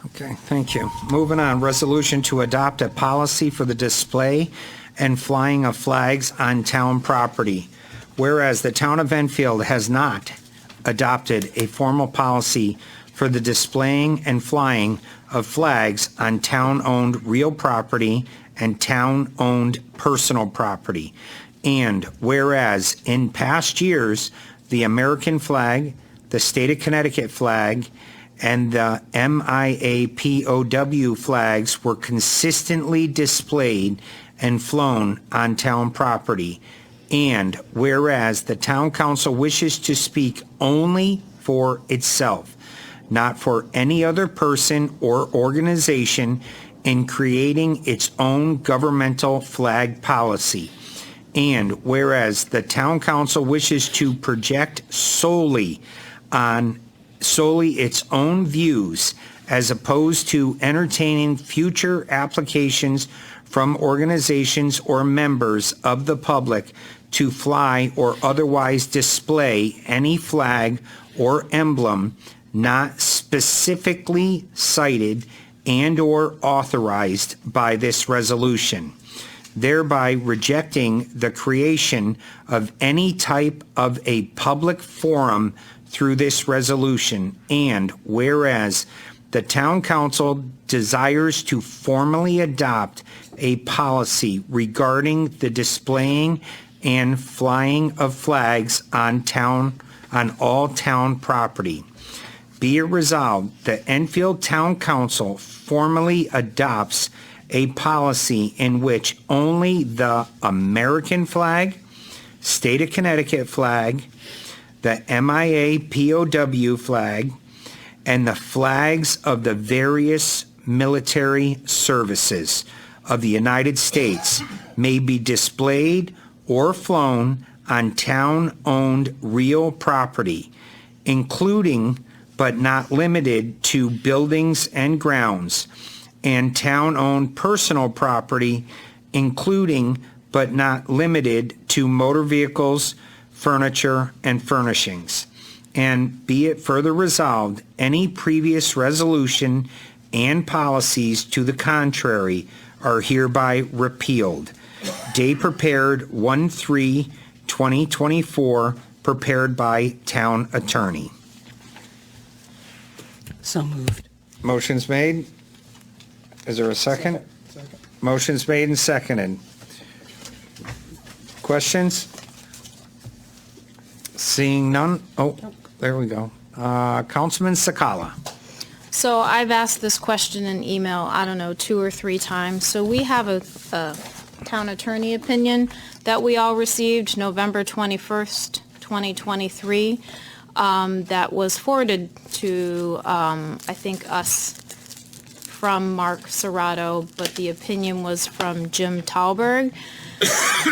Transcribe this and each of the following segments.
Okay, thank you. Moving on, resolution to adopt a policy for the display and flying of flags on town property. Whereas the town of Enfield has not adopted a formal policy for the displaying and flying of flags on town-owned real property and town-owned personal property. And whereas in past years, the American flag, the state of Connecticut flag, and the MIA-POW flags were consistently displayed and flown on town property. And whereas the town council wishes to speak only for itself, not for any other person or organization, in creating its own governmental flag policy. And whereas the town council wishes to project solely its own views as opposed to entertaining future applications from organizations or members of the public to fly or otherwise display any flag or emblem not specifically cited and or authorized by this resolution, thereby rejecting the creation of any type of a public forum through this resolution. And whereas the town council desires to formally adopt a policy regarding the displaying and flying of flags on all town property. Be it resolved that Enfield Town Council formally adopts a policy in which only the American flag, state of Connecticut flag, the MIA-POW flag, and the flags of the various military services of the United States may be displayed or flown on town-owned real property, including but not limited to buildings and grounds, and town-owned personal property, including but not limited to motor vehicles, furniture, and furnishings. And be it further resolved, any previous resolution and policies to the contrary are hereby repealed. Day prepared 1/3/2024, prepared by town attorney. So moved. Motion's made. Is there a second? Second. Motion's made and seconded. Questions? Seeing none. Oh, there we go. Councilman Sakala. So I've asked this question in email, I don't know, 2 or 3 times. So we have a town attorney opinion that we all received November 21st, 2023, that was forwarded to, I think, us from Mark Serrato, but the opinion was from Jim Talberg.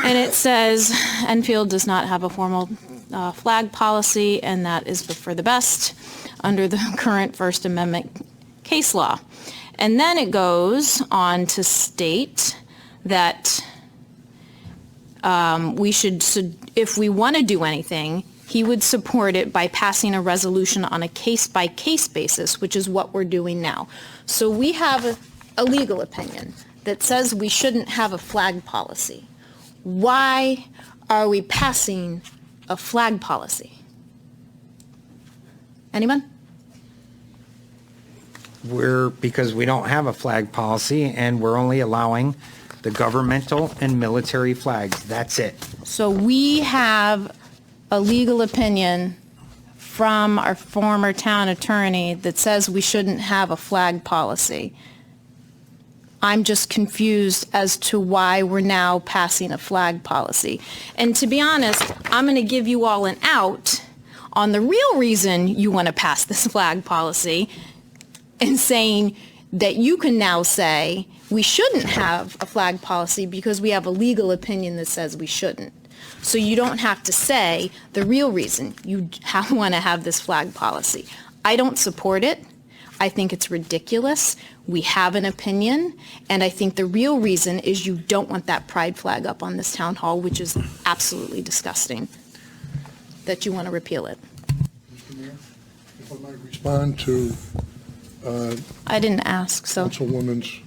And it says, Enfield does not have a formal flag policy, and that is for the best under the current First Amendment case law. And then it goes on to state that we should, if we want to do anything, he would support it by passing a resolution on a case-by-case basis, which is what we're doing now. So we have a legal opinion that says we shouldn't have a flag policy. Why are we passing a flag policy? Anyone? Because we don't have a flag policy, and we're only allowing the governmental and military flags. That's it. So we have a legal opinion from our former town attorney that says we shouldn't have a flag policy. I'm just confused as to why we're now passing a flag policy. And to be honest, I'm going to give you all an out on the real reason you want to pass this flag policy, and saying that you can now say we shouldn't have a flag policy because we have a legal opinion that says we shouldn't. So you don't have to say the real reason you want to have this flag policy. I don't support it. I think it's ridiculous. We have an opinion, and I think the real reason is you don't want that pride flag up on this town hall, which is absolutely disgusting, that you want to repeal it. Mr. Mayor, if I might respond to I didn't ask, so. Councilwoman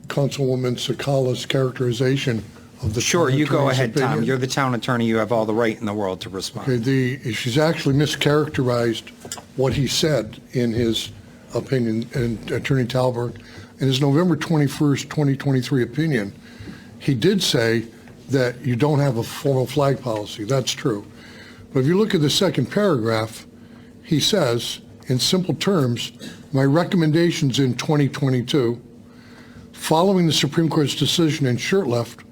Sakala's characterization of the Sure, town you go attorney's ahead, Tom. opinion. You're the town attorney. You have all the right in the world to respond. Okay, she's actually mischaracterized what he said in his opinion, and Attorney Talberg, in his November 21st, 2023 opinion, he did say that you don't have a formal flag policy. That's true. But if you look at the second paragraph, he says, in simple terms, my recommendations in 2022, following the Supreme Court's decision in Shurtleff,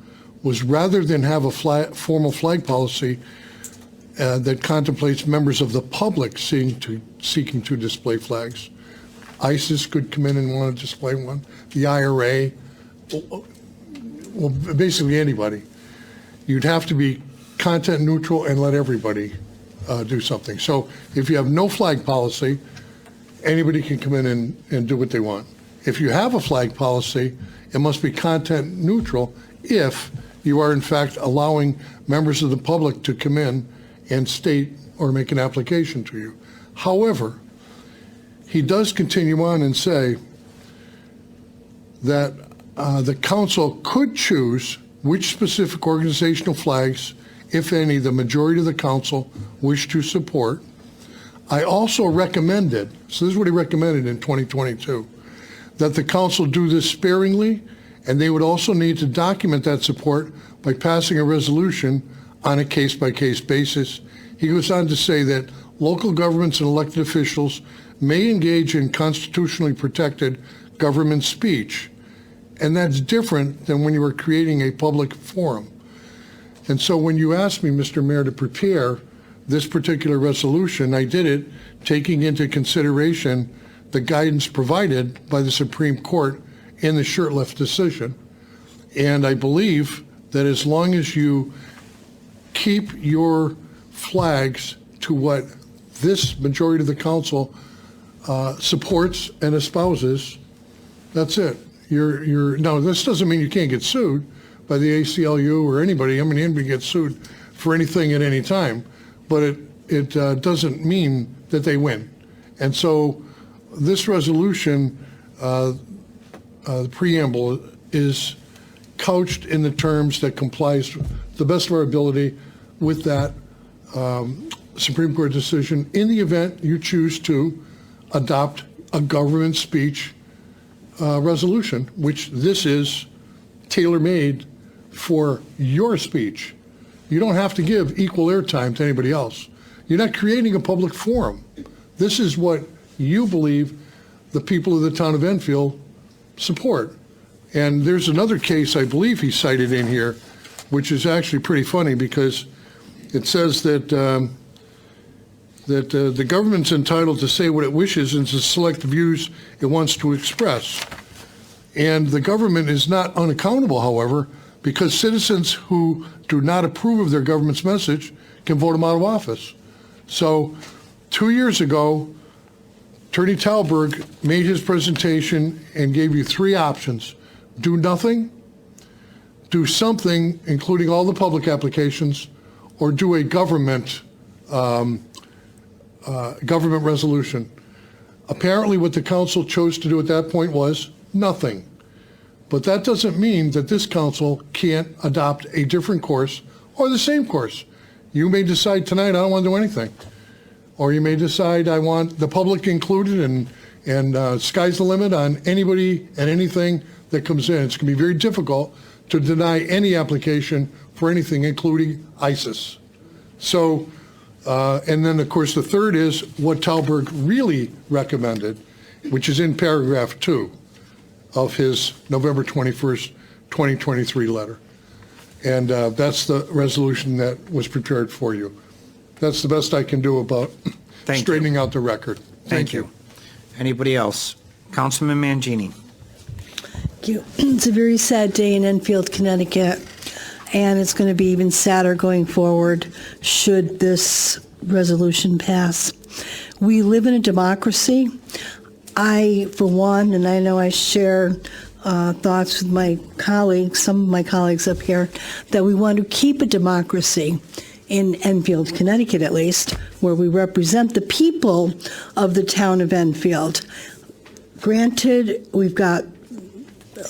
was rather than have a formal flag policy that contemplates members of the public seeking to display flags. ISIS could come in and want to display one. The IRA, well, basically anybody. You'd have to be content neutral and let everybody do something. So if you have no flag policy, anybody can come in and do what they want. If you have a flag policy, it must be content neutral if you are in fact allowing members of the public to come in and state or make an application to you. However, he does continue on and say that the council could choose which specific organizational flags, if any, the majority of the council wish to support. I also recommended, so this is what he recommended in 2022, that the council do this sparingly, and they would also need to document that support by passing a resolution on a case-by-case basis. He goes on to say that local governments and elected officials may engage in constitutionally protected government speech, and that's different than when you are creating a public forum. And so when you asked me, Mr. Mayor, to prepare this particular resolution, I did it taking into consideration the guidance provided by the Supreme Court in the Shurtleff decision. And I believe that as long as you keep your flags to what this majority of the council supports and espouses, that's it. Now, this doesn't mean you can't get sued by the ACLU or anybody. I mean, anybody gets sued for anything at any time, but it doesn't mean that they win. And so this resolution, the preamble, is couched in the terms that complies to the best of our ability with that Supreme Court decision in the event you choose to adopt a government speech resolution, which this is tailor-made for your speech. You don't have to give equal airtime to anybody else. You're not creating a public forum. This is what you believe the people of the town of Enfield support. And there's another case I believe he cited in here, which is actually pretty funny because it says that the government's entitled to say what it wishes and to select the views it wants to express. And the government is not unaccountable, however, because citizens who do not approve of their government's message can vote them out of office. So 2 years ago, Attorney Talberg made his presentation and gave you three options. Do nothing, do something, including all the public applications, or do a government resolution. Apparently what the council chose to do at that point was nothing. But that doesn't mean that this council can't adopt a different course or the same course. You may decide tonight, I don't want to do anything. Or you may decide I want the public included and sky's the limit on anybody and anything that comes in. It's going to be very difficult to deny any application for anything, including ISIS. So, and then of course the third is what Talberg really recommended, which is in paragraph 2 of his November 21st, 2023 letter. And that's the resolution that was prepared for you. That's the best I can do about straightening out the record. Thank you. Anybody else? Councilman Mangini. Thank you. It's a very sad day in Enfield, Connecticut, and it's going to be even sadder going forward should this resolution pass. We live in a democracy. I, for one, and I know I share thoughts with my colleagues, some of my colleagues up here, that we want to keep a democracy. in Enfield, Connecticut at least, where we represent the people of the town of Enfield. Granted, we've got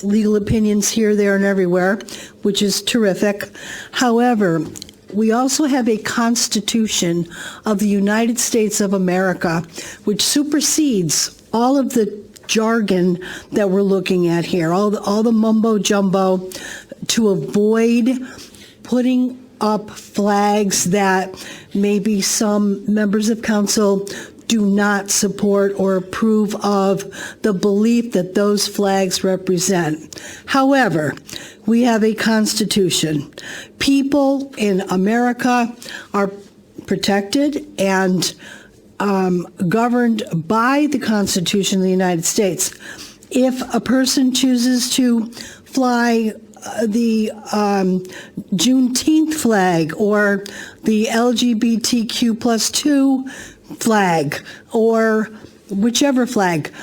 legal opinions here, there, and everywhere, which is terrific. However, we also have a Constitution of the United States of America, which supersedes all of the jargon that we're looking at here, all the mumbo jumbo, to avoid putting up flags that maybe some members of council do not support or approve of the belief that those flags represent. However, we have a Constitution. People in America are protected and governed by the Constitution of the United States. If a person chooses to fly the Juneteenth flag or the LGBTQ+2 flag or whichever flag,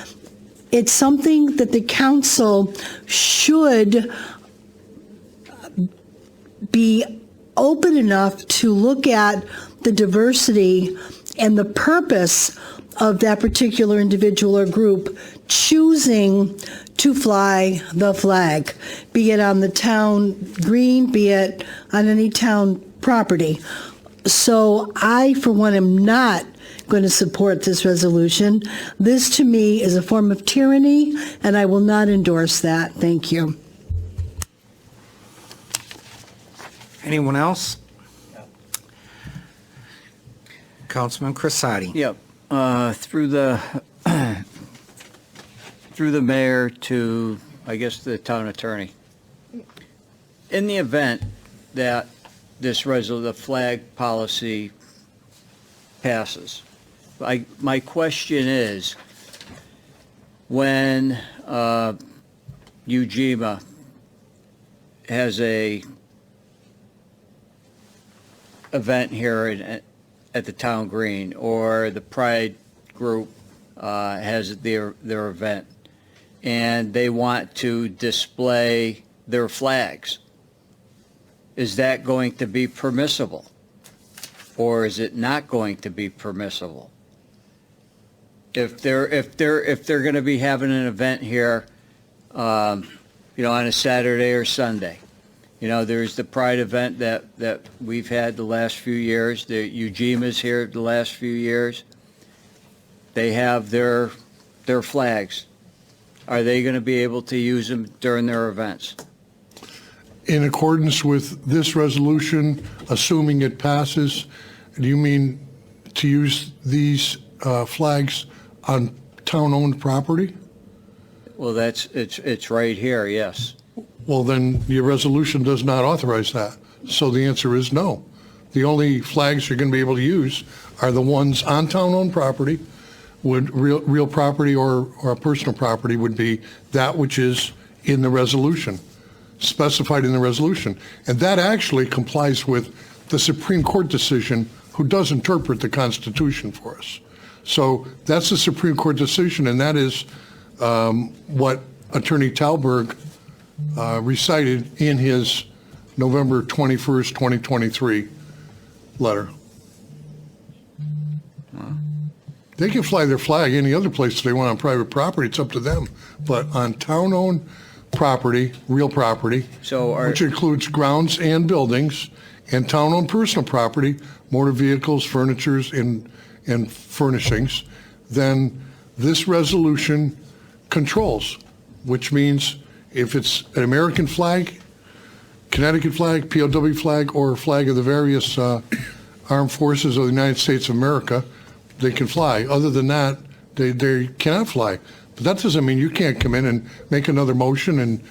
it's something that the council should be open enough to look at the diversity and the purpose of that particular individual or group choosing to fly the flag, be it on the town green, be it on any town property. So I, for one, am not going to support this resolution. This, to me, is a form of tyranny, and I will not endorse that. Thank you. Anyone else? Councilman Crissati. Yep. Through the mayor to, I guess, the town attorney. In the event that the flag policy passes, my question is, when Ujima has a event here at the town green, or the Pride group has their event, and they want to display their flags, is that going to be permissible, or is it not going to be permissible? If they're going to be having an event here, on a Saturday or Sunday, there's the Pride event that we've had the last few years. The Ujima's here the last few years. They have their flags. Are they going to be able to use them during their events? In accordance with this resolution, assuming it passes, do you mean to use these flags on town-owned property? Well, it's right here, yes. Well, then your resolution does not authorize that. So the answer is no. The only flags you're going to be able to use are the ones on town-owned property. Would real property or personal property would be that which is in the resolution, specified in the resolution. And that actually complies with the Supreme Court decision, who does interpret the Constitution for us. So that's the Supreme Court decision, and that is what Attorney Talberg recited in his November 21st, 2023 letter. They can fly their flag any other place they want on private property. It's up to them. But on town-owned property, real property, which includes grounds and buildings, and town-owned personal property, motor vehicles, furnitures, and furnishings, then this resolution controls, which means if it's an American flag, Connecticut flag, POW flag, or a flag of the various armed forces of the United States of America, they can fly. Other than that, they cannot fly. But that doesn't mean you can't come in and make another motion and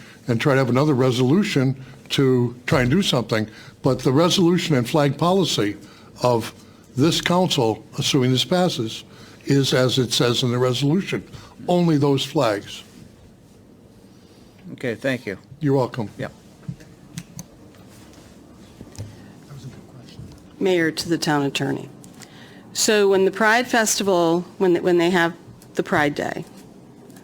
try to have another resolution to try and do something. But the resolution and flag policy of this council, assuming this passes, is as it says in the resolution, only those flags. Okay, thank you. You're welcome. Yep. Mayor, to the town attorney. So when the Pride Festival, when they have the Pride Day,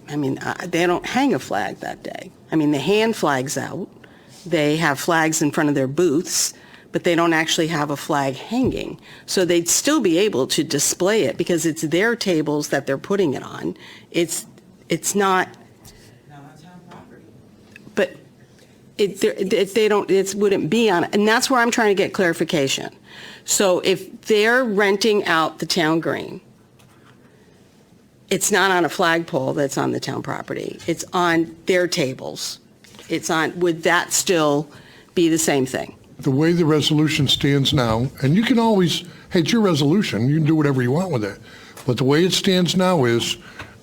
I mean, they don't hang a flag that day. I mean, they hand flags out. They have flags in front of their booths, but they don't actually have a flag hanging. So they'd still be able to display it because it's their tables that they're putting it on. It's not. But they don't, it wouldn't be on, and that's where I'm trying to get clarification. So if they're renting out the town green, it's not on a flagpole that's on the town property. It's on their tables. It's on, would that still be the same thing? The way the resolution stands now, and you can always, hey, it's your resolution, you can do whatever you want with it. But the way it stands now is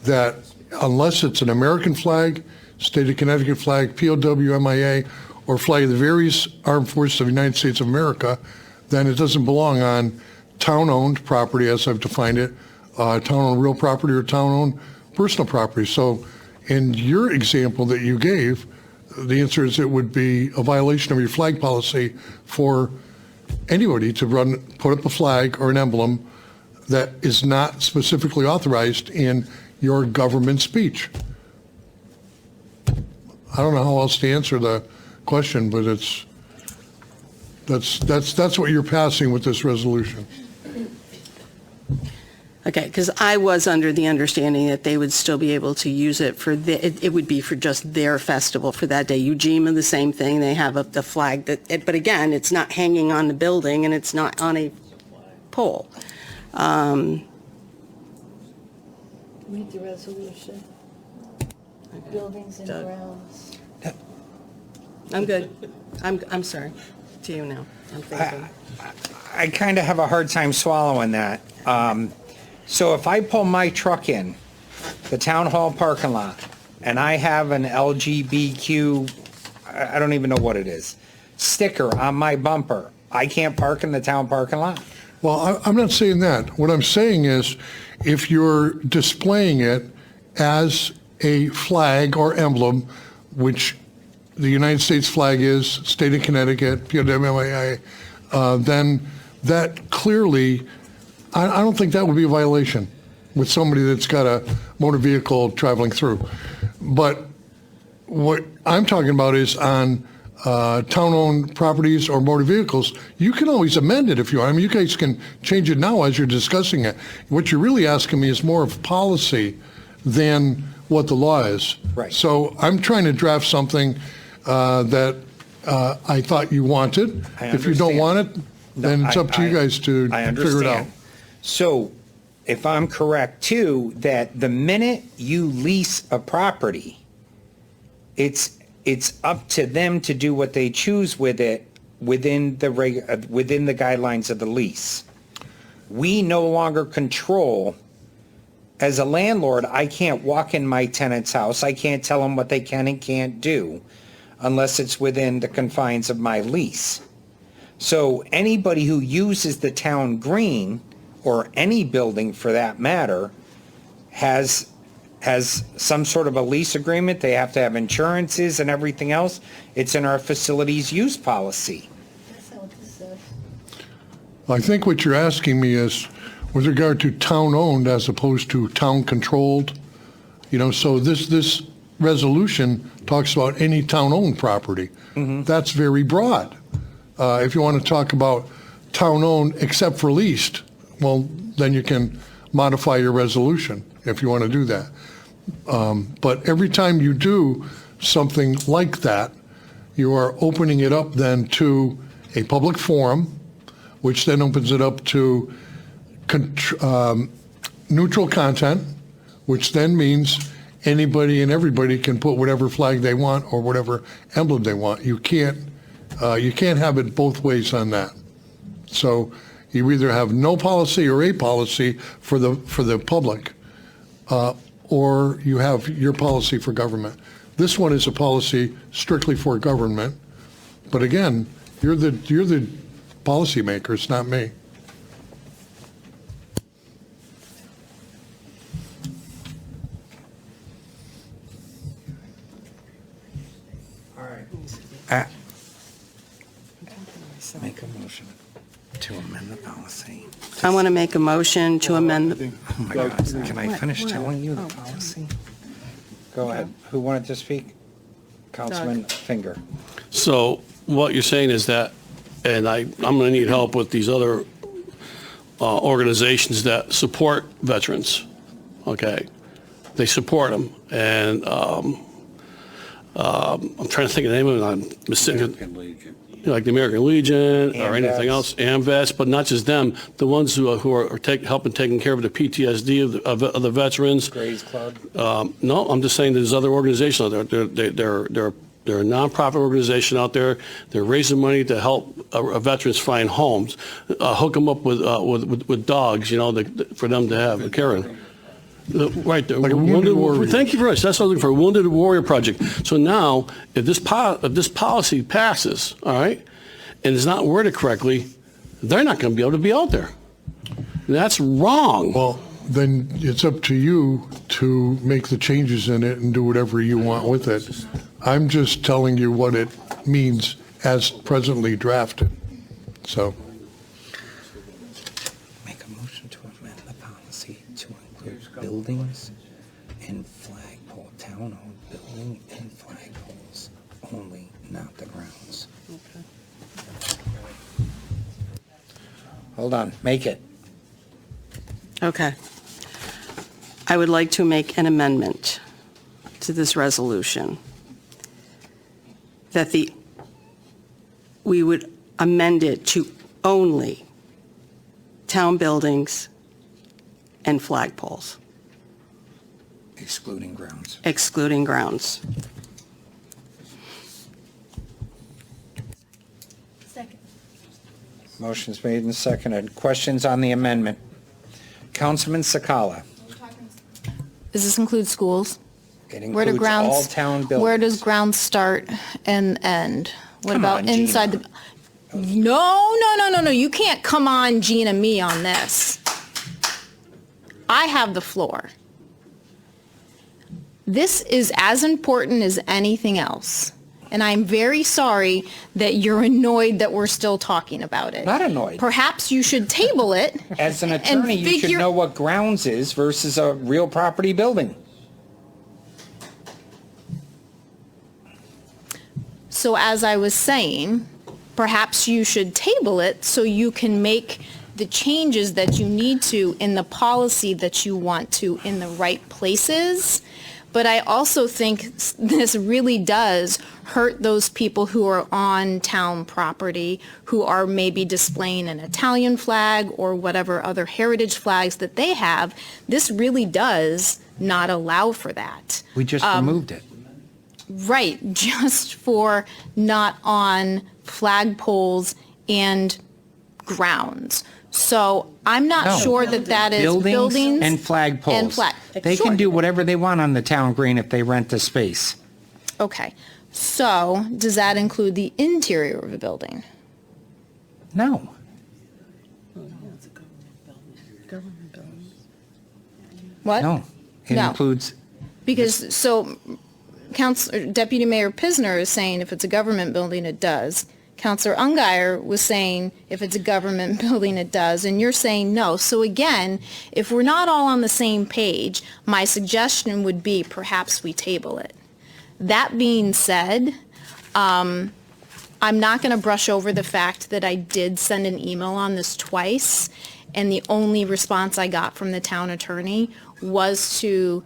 that unless it's an American flag, state of Connecticut flag, POW, MIA, or flag of the various armed forces of the United States of America, then it doesn't belong on town-owned property, as I've defined it, town-owned real property or town-owned personal property. So in your example that you gave, the answer is it would be a violation of your flag policy for anybody to put up a flag or an emblem that is not specifically authorized in your government speech. I don't know how else to answer the question, but that's what you're passing with this resolution. Okay, because I was under the understanding that they would still be able to use it for, it would be for just their festival for that day. Ujima, the same thing, they have the flag, but again, it's not hanging on the building and it's not on a pole. Read the resolution. Buildings and Doug. grounds. I'm good. I'm sorry. To you now. I'm thinking. I kind of have a hard time swallowing that. So if I pull my truck in the town hall parking lot and I have an LGBTQ, I don't even know what it is, sticker on my bumper, I can't park in the town parking lot? Well, I'm not saying that. What I'm saying is if you're displaying it as a flag or emblem, which the United States flag is, state of Connecticut, POWMIA, then that clearly, I don't think that would be a violation with somebody that's got a motor vehicle traveling through. But what I'm talking about is on town-owned properties or motor vehicles, you can always amend it if you want. I mean, you guys can change it now as you're discussing it. What you're really asking me is more of policy than what the law is. Right. So I'm trying to draft something that I thought you wanted. If you don't want it, then it's up to you guys to figure it out. So if I'm correct too, that the minute you lease a property, it's up to them to do what they choose with it within the guidelines of the lease. We no longer control. As a landlord, I can't walk in my tenant's house. I can't tell them what they can and can't do unless it's within the confines of my lease. So anybody who uses the town green, or any building for that matter, has some sort of a lease agreement. They have to have insurances and everything else. It's in our facilities use policy. That's not what this says. I think what you're asking me is with regard to town-owned as opposed to town-controlled. So this resolution talks about any town-owned property. Mm-hmm. That's very broad. If you want to talk about town-owned except for leased, well, then you can modify your resolution if you want to do that. But every time you do something like that, you are opening it up then to a public forum, which then opens it up to neutral content, which then means anybody and everybody can put whatever flag they want or whatever emblem they want. You can't have it both ways on that. So you either have no policy or a policy for the public, or you have your policy for government. This one is a policy strictly for government, but again, you're the policy maker. It's not me. Make a motion to amend the policy. I want to make a motion to amend the, Oh my God, can I finish telling you the policy? Go ahead. Who wanted to speak? Councilman Finger. So what you're saying is that and I'm going to need help with these other organizations that support veterans, okay? They support them, and I'm trying to think of the name of it, I'm mistaken. Like the American Legion or anything else, AMVETS, but not just them, the ones who are helping taking care of the PTSD of the veterans. Grays Club? No, I'm just saying there's other organizations out there. They're a nonprofit organization out there. They're raising money to help veterans find homes, hook them up with dogs, for them to have a caring. Right there. Like a wounded warrior. Thank you very much. That's what I was looking for, a Wounded Warrior Project. So now, if this policy passes, all right, and it's not worded correctly, they're not going to be able to be out there. That's wrong. Well, then it's up to you to make the changes in it and do whatever you want with it. I'm just telling you what it means as presently drafted. So. Make a motion to amend the policy to include buildings and flagpole, town-owned building and flagpoles only, not the grounds. Hold on, make it. Okay. I would like to make an amendment to this resolution that we would amend it to only town buildings and flagpoles, Excluding grounds. excluding grounds. Motion's made and seconded. Questions on the amendment? Councilman Sakala. Does this include schools? It Where do includes grounds? all town buildings. Where does grounds start and end? What Come about on, Gina. inside the? No. You can't come on, Gina, me on this. I have the floor. This is as important as anything else. And I'm very sorry that you're annoyed that we're still talking about it. Not annoyed. Perhaps you should table it. As an and attorney, you should figure- know what grounds is versus a real property building. So as I was saying, perhaps you should table it so you can make the changes that you need to in the policy that you want to in the right places. But I also think this really does hurt those people who are on town property, who are maybe displaying an Italian flag or whatever other heritage flags that they have. This really does not allow for that. We just removed it. Right, just for not on flagpoles and grounds. So I'm not No. sure that is buildings and flagpoles. and flag. They Sure. can do whatever they want on the town green if they rent the space. Okay, so does that include the interior of a building? No. What? No. It No. includes, Because, so, Deputy Mayor Pisner is saying if it's a government building, it does. Councilor Ungary was saying if it's a government building, it does, and you're saying no. So again, if we're not all on the same page, my suggestion would be perhaps we table it. That being said, I'm not going to brush over the fact that I did send an email on this twice, and the only response I got from the town attorney was to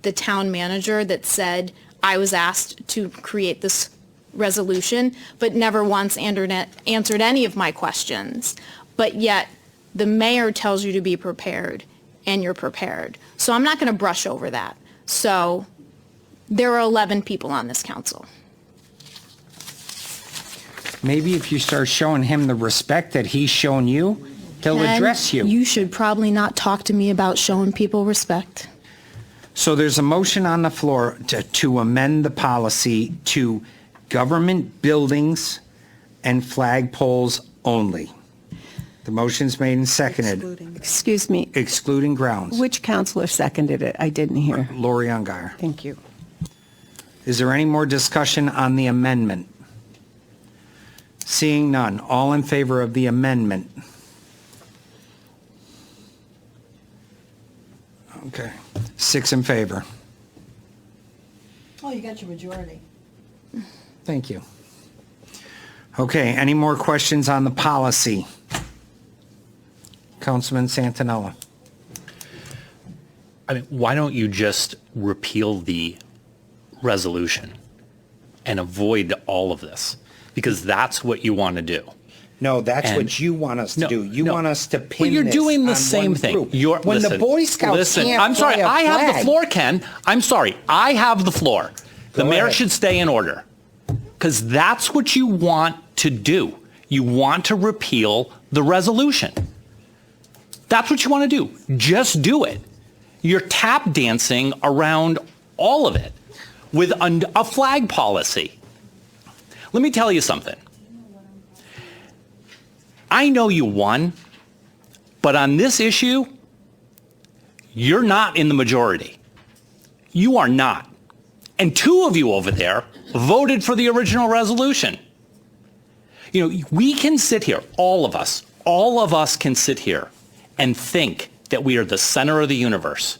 the town manager that said, I was asked to create this resolution, but never once answered any of my questions. But yet, the mayor tells you to be prepared, and you're prepared. So I'm not going to brush over that. So there are 11 people on this council. maybe if you start showing him the respect that he's shown you, he'll Ken, address you. You should probably not talk to me about showing people respect. So there's a motion on the floor to amend the policy to government buildings and flagpoles only. The motion's made and seconded, Excuse me, excluding grounds. which counselor seconded it? I didn't hear. Lori Ungary. Thank you. Is there any more discussion on the amendment? Seeing none, all in favor of the amendment? Okay, 6 in favor. Oh, you got your majority. Thank you. Okay, any more questions on the policy? Councilman Santinella. I mean, why don't you just repeal the resolution and avoid all of this? Because that's what you want to do. No, that's And- what you want us to No, do. You no. want us to pin Well, you're this doing the on same one thing. group. When the Boy Scouts can't I'm sorry. fly a I have the flag- floor, Ken. I'm sorry. I have the floor. The Go mayor ahead. should stay in order. Because that's what you want to do. You want to repeal the resolution. That's what you want to do. Just do it. You're tap dancing around all of it with a flag policy. Let me tell you something. I know you won, but on this issue, you're not in the majority. You are not. And two of you over there voted for the original resolution. You know, we can sit here, all of us can sit here and think that we are the center of the universe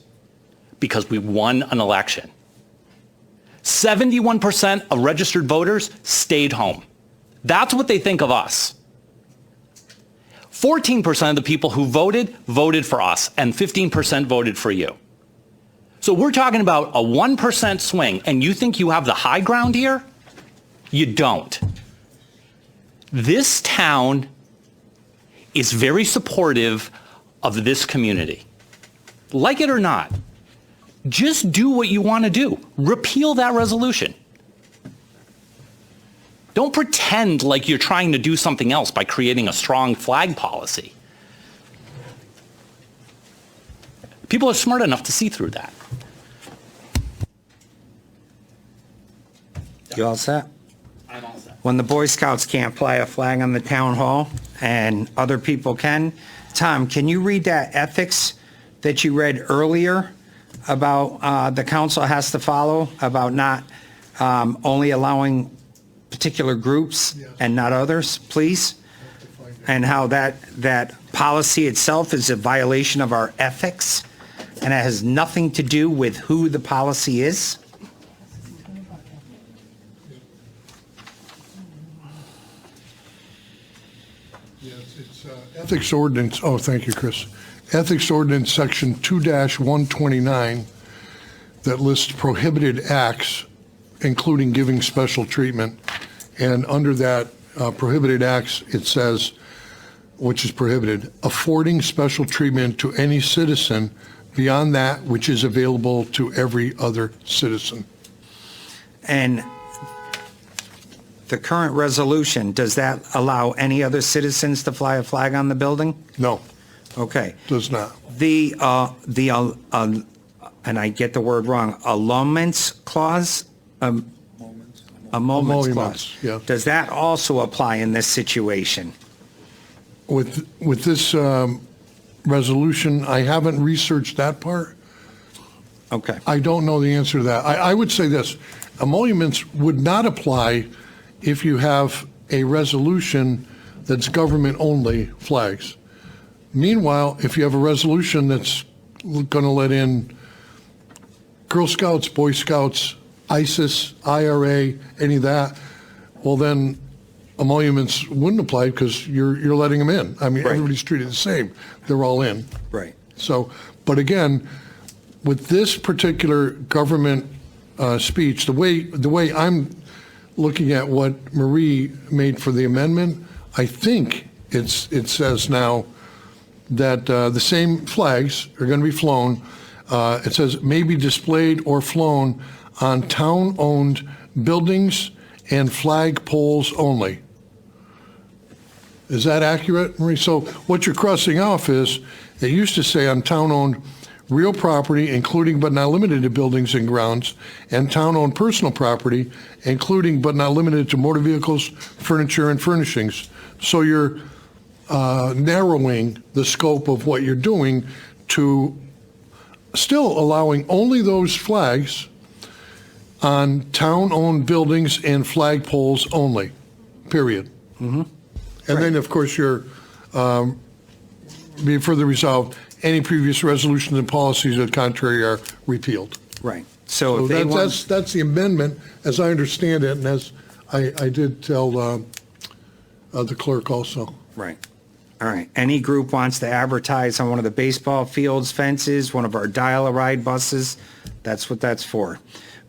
because we won an election. 71% of registered voters stayed home. That's what they think of us. 14% of the people who voted for us, and 15% voted for you. So we're talking about a 1% swing, and you think you have the high ground here? You don't. This town is very supportive of this community. Like it or not, just do what you want to do. Repeal that resolution. Don't pretend like you're trying to do something else by creating a strong flag policy. People are smart enough to see through that. You all set? I'm all set. When the Boy Scouts can't fly a flag on the town hall and other people can, Tom, can you read that ethics that you read earlier about the council has to follow, about not only allowing particular groups and not others, please? And how that policy itself is a violation of our ethics, and it has nothing to do with who the policy is? Yes, it's Ethics Ordinance, oh, thank you, Chris. Ethics Ordinance, Section 2-129, that lists prohibited acts, including giving special treatment. And under that prohibited acts, it says, which is prohibited, affording special treatment to any citizen beyond that which is available to every other citizen. And the current resolution, does that allow any other citizens to fly a flag on the building? No, Okay. does not. And I get the word wrong, emoluments clause? Emoluments clause. Emoluments, yeah. Does that also apply in this situation? With this resolution, I haven't researched that part. Okay. I don't know the answer to that. I would say this, emoluments would not apply if you have a resolution that's government-only flags. Meanwhile, if you have a resolution that's going to let in Girl Scouts, Boy Scouts, ISIS, IRA, any of that, well then emoluments wouldn't apply because you're letting them in. I mean, Right. everybody's treated the same. They're all in. Right. So, but again, with this particular government speech, the way I'm looking at what Marie made for the amendment, I think it says now that the same flags are going to be flown. It says may be displayed or flown on town-owned buildings and flag poles only. Is that accurate, Marie? So what you're crossing off is, it used to say on town-owned real property, including but not limited to buildings and grounds, and town-owned personal property, including but not limited to motor vehicles, furniture, and furnishings. So you're narrowing the scope of what you're doing to still allowing only those flags on town-owned buildings and flag poles only, period. Mm-hmm. And then, of course, you're, be further resolved, any previous resolutions and policies to the contrary are repealed. Right. So So if they want, that's the amendment, as I understand it, and as I did tell the clerk also. Right. All right. Any group wants to advertise on one of the baseball fields, fences, one of our dial-a-ride buses, that's what that's for.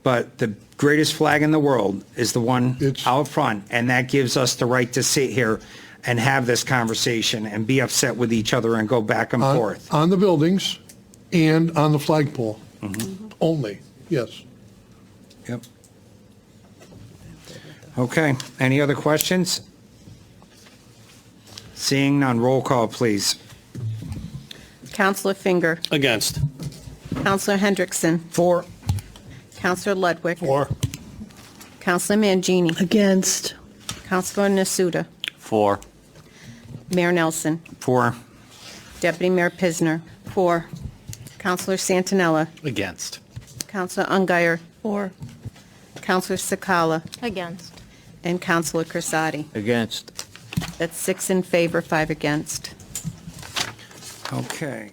But the greatest flag in the world is the one out front, and that gives us the right to sit here and have this conversation and be upset with each other and go back and forth. On the buildings and on the flagpole. Only, yes. Yep. Okay. Any other questions? Seeing none, roll call, please. Counselor Finger. Against. Counselor Hendrickson. For. Counselor Ludwig. Or. Counselor Mangini. Against. Counselor Nasuda. For. Mayor Nelson. For. Deputy Mayor Pisner. 4. Counselor Santinella. Against. Counselor Ungary. 4. Counselor Sakala. Against. And Counselor Crisati. Against. That's 6 in favor, 5 against. Okay.